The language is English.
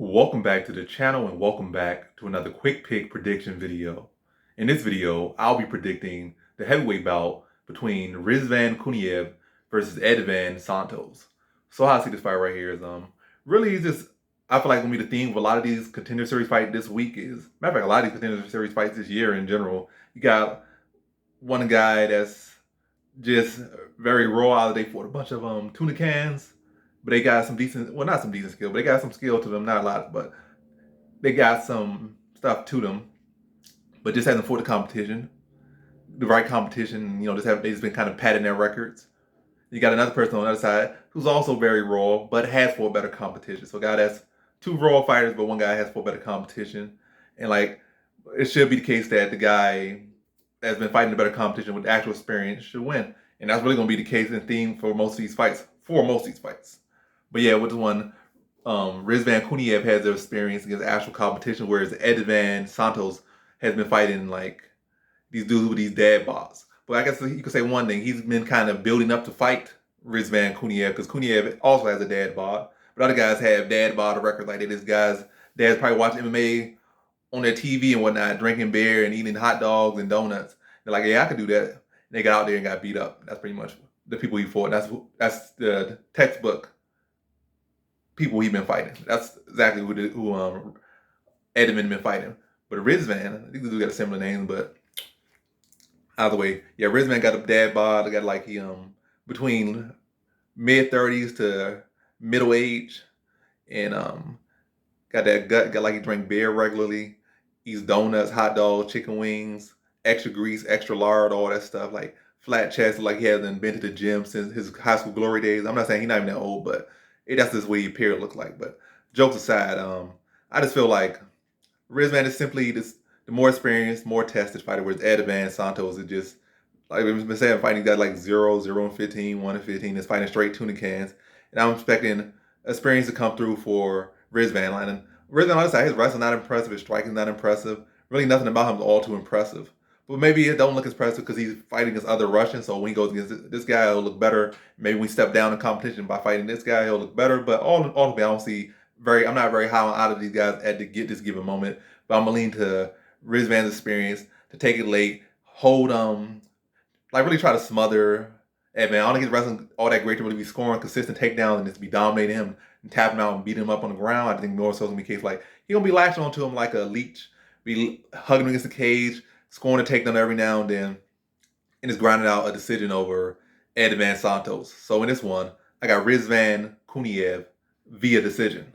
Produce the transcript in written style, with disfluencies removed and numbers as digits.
Welcome back to the channel and welcome back to another quick pick prediction video. In this video, I'll be predicting the heavyweight bout between Rizvan Kuniev versus Edivan Santos. So how I see this fight right here is really just, I feel like gonna be the theme of a lot of these contender series fights this week is, matter of fact, a lot of these contender series fights this year in general. You got one guy that's just very raw out there for a bunch of tuna cans. But they got some decent, well, not some decent skill, but they got some skill to them. Not a lot, but they got some stuff to them. But just hasn't fought the competition, the right competition. They've just been kind of padding their records. You got another person on the other side who's also very raw, but has fought better competition. So, a guy that's two raw fighters, but one guy has fought better competition. And like, it should be the case that the guy that's been fighting the better competition with actual experience should win. And that's really going to be the case and theme for most of these fights. But yeah, with the one, Rizvan Kuniev has the experience against actual competition, whereas Edivan Santos has been fighting like these dudes with these dad bods. But I guess you could say one thing, he's been kind of building up to fight Rizvan Kuniev because Kuniev also has a dad bod. But other guys have dad bod records like that. This guy's dad's probably watching MMA on their TV and whatnot, drinking beer and eating hot dogs and donuts. They're like, yeah, I could do that. And they got out there and got beat up. That's pretty much the people he fought. That's the textbook people he's been fighting. That's exactly who Edivan been fighting. But Rizvan, I think they do got a similar name, but either way, yeah, Rizvan got a dad bod. They got like he between mid-30s to middle age, and got that gut. Got like he drink beer regularly, eats donuts, hot dogs, chicken wings, extra grease, extra lard, all that stuff. Like flat chest, like he hasn't been to the gym since his high school glory days. I'm not saying he's not even that old, but that's just what he appeared to look like. But jokes aside, I just feel like Rizvan is simply the more experienced, more tested fighter, whereas Edivan Santos is just, like we've been saying, fighting guys like 0, and 15, 1 and 15, is fighting straight tuna cans. And I'm expecting experience to come through for Rizvan. And Rizvan, on the other side, his wrestling not impressive, his striking not impressive. Really nothing about him is all too impressive. But maybe it don't look impressive because he's fighting against other Russians. So when he goes against this guy, it'll look better. Maybe we step down in competition by fighting this guy, he'll look better. But ultimately, I don't see I'm not very high on out of these guys at this given moment. But I'm gonna lean to Rizvan's experience to take it late, hold like really try to smother Edivan. I don't think his wrestling all that great to really be scoring consistent takedowns and just be dominating him and tap him out and beat him up on the ground. I think more so is gonna be the case like he gonna be latching onto him like a leech, be hugging him against the cage, scoring a takedown every now and then, and just grinding out a decision over Edivan Santos. So in this one, I got Rizvan Kuniev via decision.